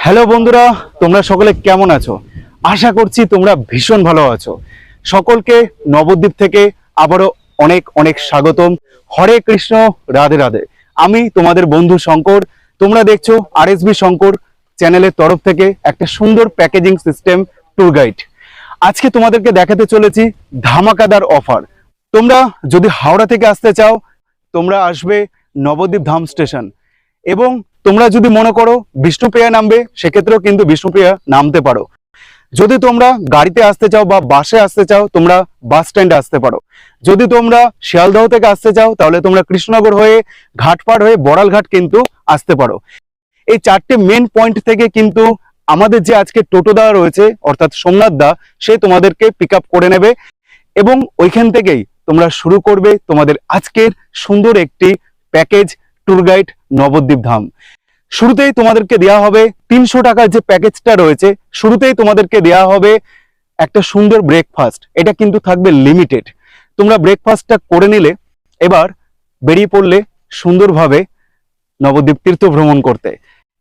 Hello বন্ধুরা, তোমরা সকলে কেমন আছো? আশা করছি তোমরা ভীষণ ভালো আছো। সকলকে নবদ্বীপ থেকে আবারও অনেক অনেক স্বাগতম। হরে কৃষ্ণ, রাধে রাধে। আমি তোমাদের বন্ধু শঙ্কর। তোমরা দেখছো আরএসবি শঙ্কর চ্যানেলের তরফ থেকে একটা সুন্দর প্যাকেজিং সিস্টেম ট্যুর গাইড। আজকে তোমাদেরকে দেখাতে চলেছি ধামাকাদার অফার। তোমরা যদি হাওড়া থেকে আসতে চাও, তোমরা আসবে নবদ্বীপ ধাম স্টেশন, এবং তোমরা যদি মনে করো বিষ্ণুপ্রিয়া নামবে, সেক্ষেত্রেও কিন্তু বিষ্ণুপ্রিয়া নামতে পারো। যদি তোমরা গাড়িতে আসতে চাও বা বাসে আসতে চাও, তোমরা বাস স্ট্যান্ডে আসতে পারো। যদি তোমরা শিয়ালদহ থেকে আসতে চাও, তাহলে তোমরা কৃষ্ণনগর হয়ে ঘাটপাড় হয়ে বড়ালঘাট কিন্তু আসতে পারো। এই চারটে মেন পয়েন্ট থেকে কিন্তু আমাদের যে আজকে টোটো দেওয়া রয়েছে, অর্থাৎ সোমনাথ দা, সে তোমাদেরকে পিক আপ করে নেবে এবং ওইখান থেকেই তোমরা শুরু করবে তোমাদের আজকের সুন্দর একটি প্যাকেজ ট্যুর গাইড নবদ্বীপ ধাম। শুরুতেই তোমাদেরকে দেওয়া হবে 300 টাকার যে প্যাকেজটা রয়েছে, শুরুতেই তোমাদেরকে দেওয়া হবে একটা সুন্দর ব্রেকফাস্ট। এটা কিন্তু থাকবে লিমিটেড। তোমরা ব্রেকফাস্টটা করে নিলে এবার বেরিয়ে পড়লে সুন্দরভাবে নবদ্বীপ তীর্থ ভ্রমণ করতে।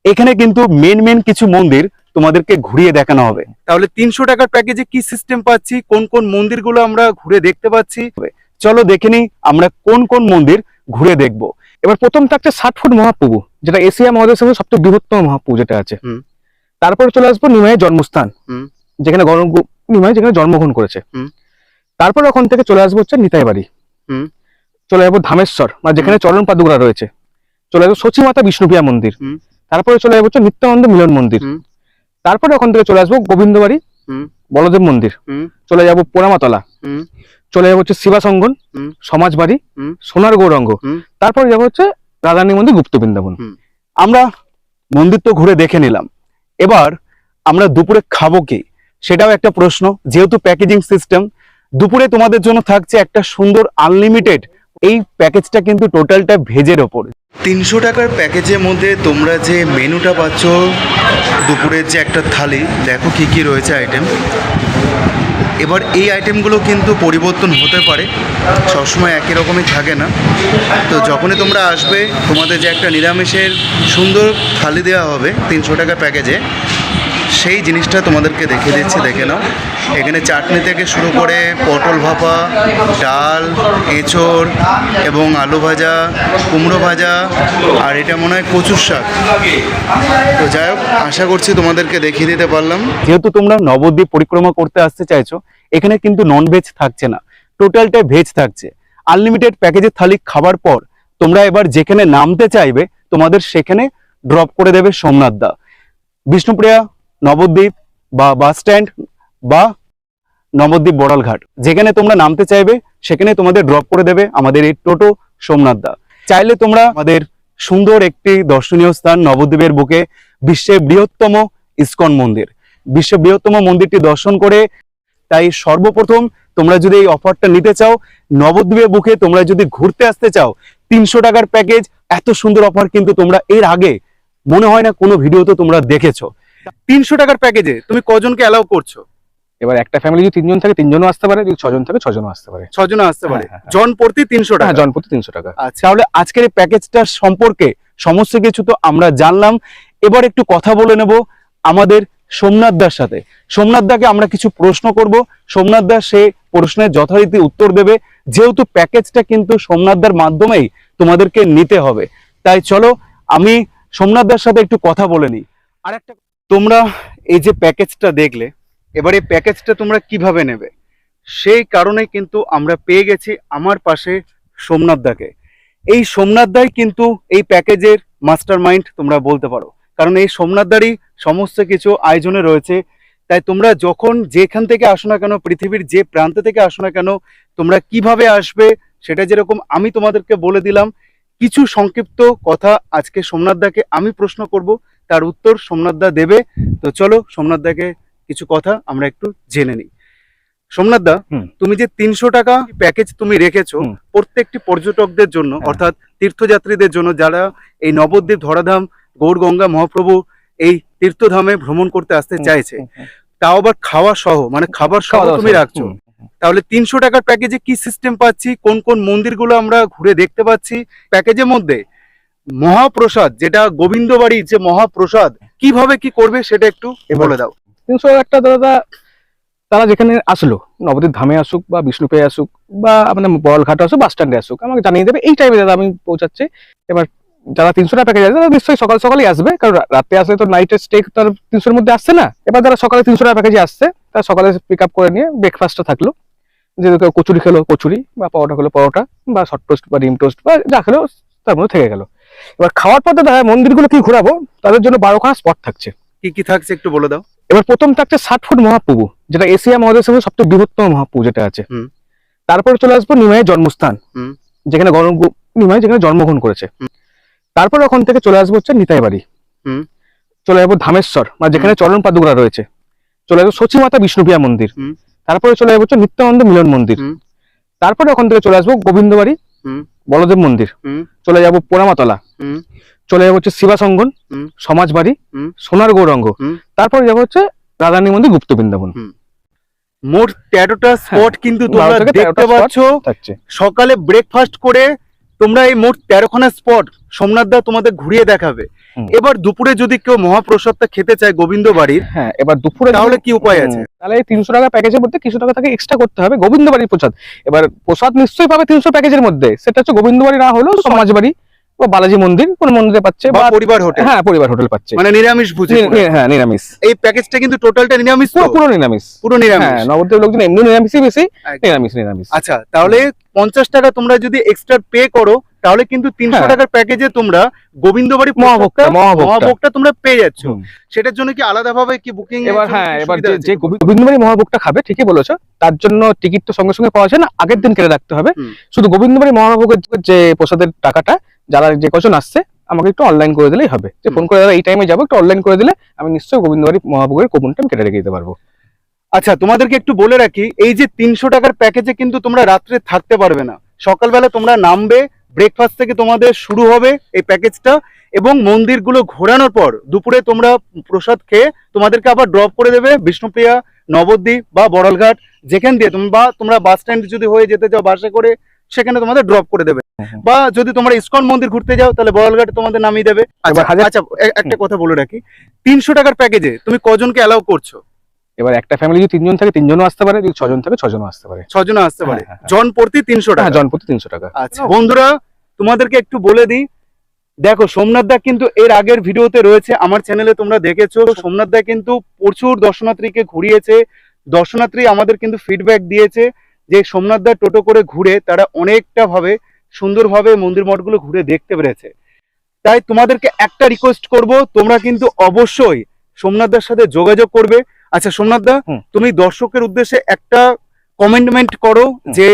এখানে কিন্তু মেন কিছু মন্দির তোমাদেরকে ঘুরিয়ে দেখানো হবে। তাহলে 300 টাকার প্যাকেজে কি সিস্টেম পাচ্ছি, কোন কোন মন্দিরগুলো আমরা ঘুরে দেখতে পাচ্ছি, চলো দেখে নিই আমরা কোন কোন মন্দির ঘুরে দেখবো। এবার প্রথম থাকছে 60 ফুট মহাপ্রভু, যেটা এশিয়া মহাদেশের সবচেয়ে বৃহত্তম মহাপ্রভু যেটা আছে। তারপর চলে আসবো নিমাইয়ের জন্মস্থান, যেখানে নিমাই যেখানে জন্মগ্রহণ করেছে। তারপর ওখান থেকে চলে আসবো হচ্ছে নিতাই বাড়ি। চলে যাবো ধামেশ্বর, মানে যেখানে চরণ পাদুকা রয়েছে। চলে যাবো সচী মাতা বিষ্ণুপ্রিয়া মন্দির। তারপরে চলে যাবো হচ্ছে নিত্যানন্দ মিলন মন্দির। তারপরে ওখান থেকে চলে আসবো গোবিন্দ বাড়ি, বলদেব মন্দির। চলে যাবো পোড়ামাতলা। চলে যাবো হচ্ছে শিবাসঙ্গন, সমাজ বাড়ি, সোনার গৌরাঙ্গ। তারপরে যাবো হচ্ছে রাধারানী মন্দির, গুপ্ত বৃন্দাবন। আমরা মন্দির তো ঘুরে দেখে নিলাম, এবার আমরা দুপুরে খাবো কি সেটাও একটা প্রশ্ন। যেহেতু প্যাকেজিং সিস্টেম, দুপুরে তোমাদের জন্য থাকছে একটা সুন্দর আনলিমিটেড। এই প্যাকেজটা কিন্তু টোটালটা ভেজের ওপর। 300 টাকার প্যাকেজের মধ্যে তোমরা যে মেনুটা পাচ্ছ, দুপুরের যে একটা থালি, দেখো কি কি রয়েছে আইটেম। এবার এই আইটেমগুলো কিন্তু পরিবর্তন হতে পারে, সবসময় একই রকমই থাকে না। তো যখনই তোমরা আসবে, তোমাদের যে একটা নিরামিষের সুন্দর থালি দেওয়া হবে 300 টাকা প্যাকেজে, সেই জিনিসটা তোমাদেরকে দেখিয়ে দিচ্ছি, দেখে নাও। এখানে চাটনি থেকে শুরু করে পটল ভাপা, ডাল, এঁচড় এবং আলু ভাজা, কুমড়ো ভাজা, আর এটা মনে হয় কচুর শাক। তো যাই হোক, আশা করছি তোমাদেরকে দেখিয়ে দিতে পারলাম। যেহেতু তোমরা নবদ্বীপ পরিক্রমা করতে আসতে চাইছো, এখানে কিন্তু নন ভেজ থাকছে না, টোটালটা ভেজ থাকছে। আনলিমিটেড প্যাকেজের থালি খাবার পর তোমরা এবার যেখানে নামতে চাইবে, তোমাদের সেখানে ড্রপ করে দেবে সোমনাথ দা। বিষ্ণুপ্রিয়া, নবদ্বীপ বা বাস স্ট্যান্ড বা নবদ্বীপ বড়ালঘাট, যেখানে তোমরা নামতে চাইবে সেখানে তোমাদের ড্রপ করে দেবে আমাদের এই টোটো সোমনাথ দা। চাইলে তোমরা আমাদের সুন্দর একটি দর্শনীয় স্থান নবদ্বীপের বুকে বিশ্বের বৃহত্তম ইস্কন মন্দির, বিশ্বের বৃহত্তম মন্দিরটি দর্শন করে, তাই সর্বপ্রথম তোমরা যদি এই অফারটা নিতে চাও, নবদ্বীপের বুকে তোমরা যদি ঘুরতে আসতে চাও, 300 টাকার প্যাকেজ, এত সুন্দর অফার কিন্তু তোমরা এর আগে মনে হয় না কোনো ভিডিওতে তোমরা দেখেছো। 300 টাকার প্যাকেজে তুমি কজনকে অ্যালাউ করছো? এবার একটা ফ্যামিলি যদি 3 জন থাকে 3 জনও আসতে পারে, যদি 6 জন থাকে 6 জনও আসতে পারে। 6 জন আসতে পারে। জন প্রতি 300 টাকা। জন প্রতি 300 টাকা। আচ্ছা, তাহলে আজকের এই প্যাকেজটার সম্পর্কে সমস্ত কিছু তো আমরা জানলাম। এবার একটু কথা বলে নেব আমাদের সোমনাথ দার সাথে। সোমনাথ দাকে আমরা কিছু প্রশ্ন করব, সোমনাথ দা সে প্রশ্নের যথারীতি উত্তর দেবে। যেহেতু প্যাকেজটা কিন্তু সোমনাথ দার মাধ্যমেই তোমাদেরকে নিতে হবে, তাই চলো আমি সোমনাথ দার সাথে একটু কথা বলে নিই। আর একটা, তোমরা এই যে প্যাকেজটা দেখলে, এবার এই প্যাকেজটা তোমরা কিভাবে নেবে, সেই কারণে কিন্তু আমরা পেয়ে গেছি আমার পাশে সোমনাথ দাকে। এই সোমনাথ দাই কিন্তু এই প্যাকেজের মাস্টার মাইন্ড তোমরা বলতে পারো, কারণ এই সোমনাথ দারই সমস্ত কিছু আয়োজনে রয়েছে। তাই তোমরা যখন যেখান থেকে আসো না কেন, পৃথিবীর যে প্রান্ত থেকে আসো না কেন, তোমরা কিভাবে আসবে সেটা যেরকম আমি তোমাদেরকে বলে দিলাম, কিছু সংক্ষিপ্ত কথা আজকে সোমনাথ দাকে আমি প্রশ্ন করব, তার উত্তর সোমনাথ দা দেবে। তো চলো সোমনাথ দাকে কিছু কথা আমরা একটু জেনে নিই। সোমনাথ দা, তুমি যে 300 টাকা প্যাকেজ তুমি রেখেছো প্রত্যেকটি পর্যটকদের জন্য, অর্থাৎ তীর্থযাত্রীদের জন্য, যারা এই নবদ্বীপ ধরাধাম গৌর গঙ্গা মহাপ্রভু এই তীর্থধামে ভ্রমণ করতে আসতে চাইছে, তাও আবার খাওয়া সহ, মানে খাবার সহ তুমি রাখছো। তাহলে 300 টাকার প্যাকেজে কি সিস্টেম পাচ্ছি, কোন কোন মন্দিরগুলো আমরা ঘুরে দেখতে পাচ্ছি, প্যাকেজের মধ্যে মহাপ্রসাদ, যেটা গোবিন্দবাড়ির যে মহাপ্রসাদ, কিভাবে কি করবে সেটা একটু বলে দাও। 300 একটা দাদা, তারা যেখানে আসলো, নবদ্বীপ ধামে আসুক বা বিষ্ণুপ্রিয়া আসুক বা আপনার বড়ঘাট আসুক, বাস স্ট্যান্ডে আসুক, আমাকে জানিয়ে দেবে এই টাইমে দাদা আমি পৌঁছাচ্ছি। এবার যারা 300 টাকা প্যাকেজ আছে তারা নিশ্চয়ই সকাল সকালই আসবে, কারণ রাতে আসলে তো নাইটের স্টে তার 300-এর মধ্যে আসছে না। এবার যারা সকালে 300 টাকা প্যাকেজে আসছে তারা সকালে পিক আপ করে নিয়ে ব্রেকফাস্টটা থাকলো, যে কেউ কচুরি খেলো কচুরি, বা পরোটা খেলো পরোটা, বা শর্ট টোস্ট বা ডিম টোস্ট বা যা খেলো তার মধ্যে থেকে গেল। এবার খাওয়ার পর দাদা মন্দিরগুলো কি ঘোরাবো, তাদের জন্য 12খানা স্পট থাকছে। কি কি থাকছে একটু বলে দাও। এবার প্রথম থাকছে 60 ফুট মহাপ্রভু, যেটা এশিয়া মহাদেশের সবচেয়ে বৃহত্তম মহাপ্রভু যেটা আছে। তারপরে চলে আসবো নিমাইয়ের জন্মস্থান, যেখানে নিমাই যেখানে জন্মগ্রহণ করেছে। তারপর ওখান থেকে চলে আসবো হচ্ছে নিতাই বাড়ি, চলে যাবো ধামেশ্বর, মানে যেখানে চরণ পাদুকা রয়েছে, চলে যাবো সচী মাতা বিষ্ণুপ্রিয়া মন্দির, তারপরে চলে যাবো হচ্ছে নিত্যানন্দ মিলন মন্দির, তারপরে ওখান থেকে চলে আসবো গোবিন্দবাড়ি বলদেব মন্দির, চলে যাবো পোড়ামাতলা, চলে যাবো হচ্ছে শিবাসঙ্গন সমাজবাড়ি, সোনার গৌরাঙ্গ, তারপরে যাবো হচ্ছে রাধারানী মন্দির গুপ্ত বৃন্দাবন। মোট 13টা স্পট কিন্তু তোমরা দেখতে পাচ্ছ। সকালে ব্রেকফাস্ট করে তোমরা এই মোট 13খানা স্পট সোমনাথ দা তোমাদের ঘুরিয়ে দেখাবে। এবার দুপুরে যদি কেউ মহাপ্রসাদটা খেতে চায় গোবিন্দবাড়ির, হ্যাঁ এবার দুপুরে তাহলে কি উপায় আছে? তাহলে এই 300 টাকা প্যাকেজের মধ্যে কিছু টাকা তাকে এক্সট্রা করতে হবে গোবিন্দবাড়ির প্রসাদ। এবার প্রসাদ নিশ্চয়ই পাবে 300 প্যাকেজের মধ্যে, সেটা হচ্ছে গোবিন্দবাড়ি না হলেও সমাজবাড়ি বা বালাজি মন্দির কোন মন্দিরে পাচ্ছে, বা পরিবার হোটেল। হ্যাঁ পরিবার হোটেল পাচ্ছে, মানে নিরামিষ ভোজন। হ্যাঁ নিরামিষ। এই প্যাকেজটা কিন্তু টোটালটা নিরামিষ, পুরো নিরামিষ, পুরো নিরামিষ। হ্যাঁ নবদ্বীপ লোকজন এমনি নিরামিষই বেশি, নিরামিষ। আচ্ছা, তাহলে 50 টাকা তোমরা যদি এক্সট্রা পে করো তাহলে কিন্তু 300 টাকার প্যাকেজে তোমরা গোবিন্দবাড়ি মহাভোগটা তোমরা পেয়ে যাচ্ছ। সেটার জন্য কি আলাদাভাবে কি বুকিং? এবার হ্যাঁ, এবার যে গোবিন্দবাড়ি মহাভোগটা খাবে ঠিকই বলেছো, তার জন্য টিকিট তো সঙ্গে সঙ্গে পাওয়া যায় না, আগের দিন কেটে রাখতে হবে। শুধু গোবিন্দবাড়ি মহাভোগের যে প্রসাদের টাকাটা যারা যে কজন আসছে আমাকে একটু অনলাইন করে দিলেই হবে, যে ফোন করে দাদা এই টাইমে যাবো, একটু অনলাইন করে দিলে আমি নিশ্চয়ই গোবিন্দবাড়ি মহাভোগের কুপনটা আমি কেটে রেখে দিতে পারবো। আচ্ছা, তোমাদেরকে একটু বলে রাখি, এই যে 300 টাকার প্যাকেজে কিন্তু তোমরা রাত্রে থাকতে পারবে না। সকালবেলা তোমরা নামবে, ব্রেকফাস্ট থেকে তোমাদের শুরু হবে এই প্যাকেজটা, এবং মন্দিরগুলো ঘোরানোর পর দুপুরে তোমরা প্রসাদ খেয়ে তোমাদেরকে আবার ড্রপ করে দেবে বিষ্ণুপ্রিয়া, নবদ্বীপ বা বড়ালঘাট, যেখান দিয়ে তোমরা বাস স্ট্যান্ড যদি হয়ে যেতে চাও বাসে করে, সেখানে তোমাদের ড্রপ করে দেবে। বা যদি তোমরা ইসকন মন্দির ঘুরতে যাও তাহলে বড়ালঘাটে তোমাদের নামিয়ে দেবে। আচ্ছা, একটা কথা বলে রাখি, 300 টাকার প্যাকেজে তুমি কজনকে অ্যালাউ করছো? এবার একটা ফ্যামিলি যদি 3 জন থাকে 3 জনও আসতে পারে, যদি 6 জন থাকে 6 জনও আসতে পারে, 6 জনও আসতে পারে। জন প্রতি 300 টাকা। জন প্রতি 300 টাকা। আচ্ছা বন্ধুরা, তোমাদেরকে একটু বলে দিই, দেখো সোমনাথ দা কিন্তু এর আগের ভিডিওতে রয়েছে, আমার চ্যানেলে তোমরা দেখেছো। সোমনাথ দা কিন্তু প্রচুর দর্শনার্থীকে ঘুরিয়েছে, দর্শনার্থী আমাদের কিন্তু ফিডব্যাক দিয়েছে যে সোমনাথ দা টোটো করে ঘুরে তারা অনেকটা ভাবে সুন্দরভাবে মন্দির মঠগুলো ঘুরে দেখতে পেরেছে। তাই তোমাদেরকে একটা রিকোয়েস্ট করব, তোমরা কিন্তু অবশ্যই সোমনাথ দার সাথে যোগাযোগ করবে। আচ্ছা সোমনাথ দা, তুমি দর্শকের উদ্দেশ্যে একটা কমেন্টমেন্ট করো যে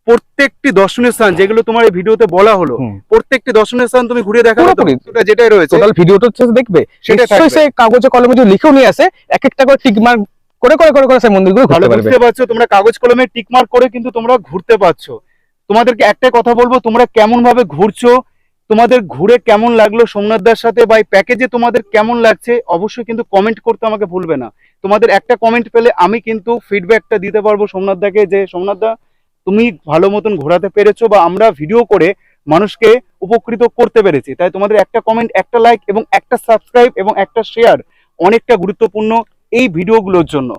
প্রত্যেকটি দর্শনীয় স্থান যেগুলো তোমার এই ভিডিওতে বলা হলো, প্রত্যেকটি দর্শনীয় স্থান তুমি ঘুরে দেখাবে তো? যেটাই রয়েছে টোটাল ভিডিওটা দেখবে, সেটা সে কাগজে কলমে যদি লিখেও নিয়ে আসে, এক একটা করে টিক মার্ক করে করে করে করে সেই মন্দিরগুলো ঘুরতে পারবে। বুঝতে পারছো, তোমরা কাগজ কলমে টিক মার্ক করে কিন্তু তোমরা ঘুরতে পারছো। তোমাদেরকে একটাই কথা বলবো, তোমরা কেমন ভাবে ঘুরছো, তোমাদের ঘুরে কেমন লাগলো সোমনাথ দার সাথে, বা এই প্যাকেজে তোমাদের কেমন লাগছে, অবশ্যই কিন্তু কমেন্ট করতে আমাকে ভুলবে না। তোমাদের একটা কমেন্ট পেলে আমি কিন্তু ফিডব্যাকটা দিতে পারবো সোমনাথ দাকে, যে সোমনাথ দা তুমি ভালো মতন ঘোরাতে পেরেছো, বা আমরা ভিডিও করে মানুষকে উপকৃত করতে পেরেছি। তাই তোমাদের একটা কমেন্ট, একটা লাইক এবং একটা সাবস্ক্রাইব এবং একটা শেয়ার অনেকটা গুরুত্বপূর্ণ এই ভিডিওগুলোর জন্য।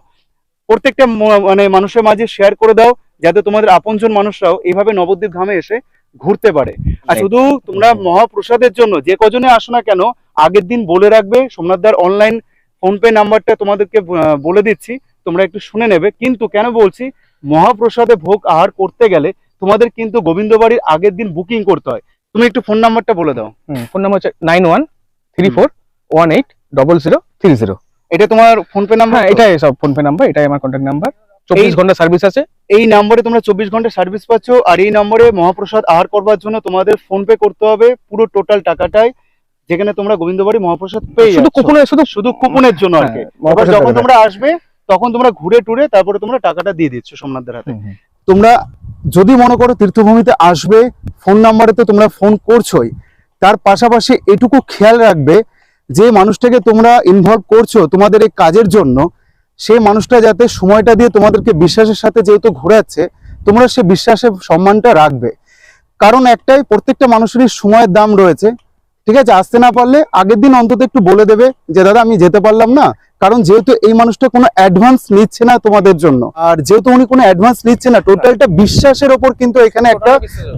প্রত্যেকটা মানে মানুষের মাঝে শেয়ার করে দাও, যাতে তোমাদের আপনজন মানুষরাও এইভাবে নবদ্বীপ ধামে এসে ঘুরতে পারে। আর শুধু তোমরা মহাপ্রসাদের জন্য যে কজনে আসো না কেন, আগের দিন বলে রাখবে, সোমনাথ দার অনলাইন ফোনপে নাম্বারটা তোমাদেরকে বলে দিচ্ছি, তোমরা একটু শুনে নেবে। কিন্তু কেন বলছি, মহাপ্রসাদে ভোগ আহার করতে গেলে তোমাদের কিন্তু গোবিন্দবাড়ির আগের দিন বুকিং করতে হয়। তুমি একটু ফোন নাম্বারটা বলে দাও। ফোন নাম্বার হচ্ছে 9134180030। এটা তোমার ফোনপে নাম্বার? হ্যাঁ এটাই সব ফোনপে নাম্বার, এটাই আমার কন্ট্যাক্ট নাম্বার। 24 ঘন্টা সার্ভিস আছে এই নম্বরে, তোমরা 24 ঘন্টা সার্ভিস পাচ্ছ। আর এই নম্বরে মহাপ্রসাদ আহার করবার জন্য তোমাদের ফোনপে করতে হবে পুরো টোটাল টাকাটাই, যেখানে তোমরা গোবিন্দবাড়ি মহাপ্রসাদ পেয়ে যাচ্ছ। শুধু কুপনের জন্য আর কি। যখন তোমরা আসবে তখন তোমরা ঘুরে টুরে তারপরে তোমরা টাকাটা দিয়ে দিচ্ছ সোমনাথদের হাতে। তোমরা যদি মনে করো তীর্থভূমিতে আসবে, ফোন নাম্বারে তো তোমরা ফোন করছোই, তার পাশাপাশি এটুকু খেয়াল রাখবে যে মানুষটাকে তোমরা ইনভলভ করছো তোমাদের এই কাজের জন্য, সেই মানুষটা যাতে সময়টা দিয়ে তোমাদেরকে বিশ্বাসের সাথে যেহেতু ঘোরাচ্ছে, তোমরা সে বিশ্বাসের সম্মানটা রাখবে। কারণ একটাই, প্রত্যেকটা মানুষেরই সময়ের দাম রয়েছে, ঠিক আছে, আসতে না পারলে আগের দিন অন্তত একটু বলে দেবে যে দাদা আমি যেতে পারলাম না, কারণ যেহেতু এই মানুষটা কোনো অ্যাডভান্স নিচ্ছে না তোমাদের জন্য, আর যেহেতু উনি কোনো অ্যাডভান্স নিচ্ছে না, টোটালটা বিশ্বাসের ওপর কিন্তু এখানে একটা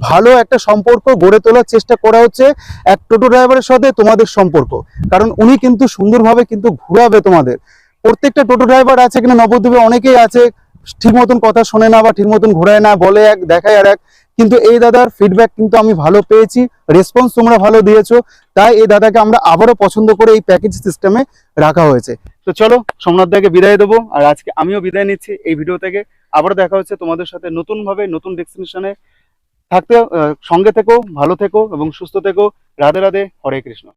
ভালো একটা সম্পর্ক গড়ে তোলার চেষ্টা করা হচ্ছে এক টোটো ড্রাইভারের সাথে তোমাদের সম্পর্ক। কারণ উনি কিন্তু সুন্দরভাবে কিন্তু ঘুরাবে তোমাদের। প্রত্যেকটা টোটো ড্রাইভার আছে এখানে নবদ্বীপে, অনেকেই আছে ঠিক মতন কথা শোনে না বা ঠিক মতন ঘোরায় না, বলে এক দেখায় আর এক। কিন্তু এই দাদার ফিডব্যাক কিন্তু আমি ভালো পেয়েছি, রেসপন্স তোমরা ভালো দিয়েছো, তাই এই দাদাকে আমরা আবারও পছন্দ করে এই প্যাকেজ সিস্টেমে রাখা হয়েছে। তো চলো সোমনাথ দাকে বিদায় দেবো, আর আজকে আমিও বিদায় নিচ্ছি এই ভিডিও থেকে। আবারও দেখা হচ্ছে তোমাদের সাথে নতুন ভাবে নতুন ডেস্টিনেশনে থাকতে। সঙ্গে থেকো, ভালো থেকো এবং সুস্থ থেকো। রাধে রাধে, হরে কৃষ্ণ।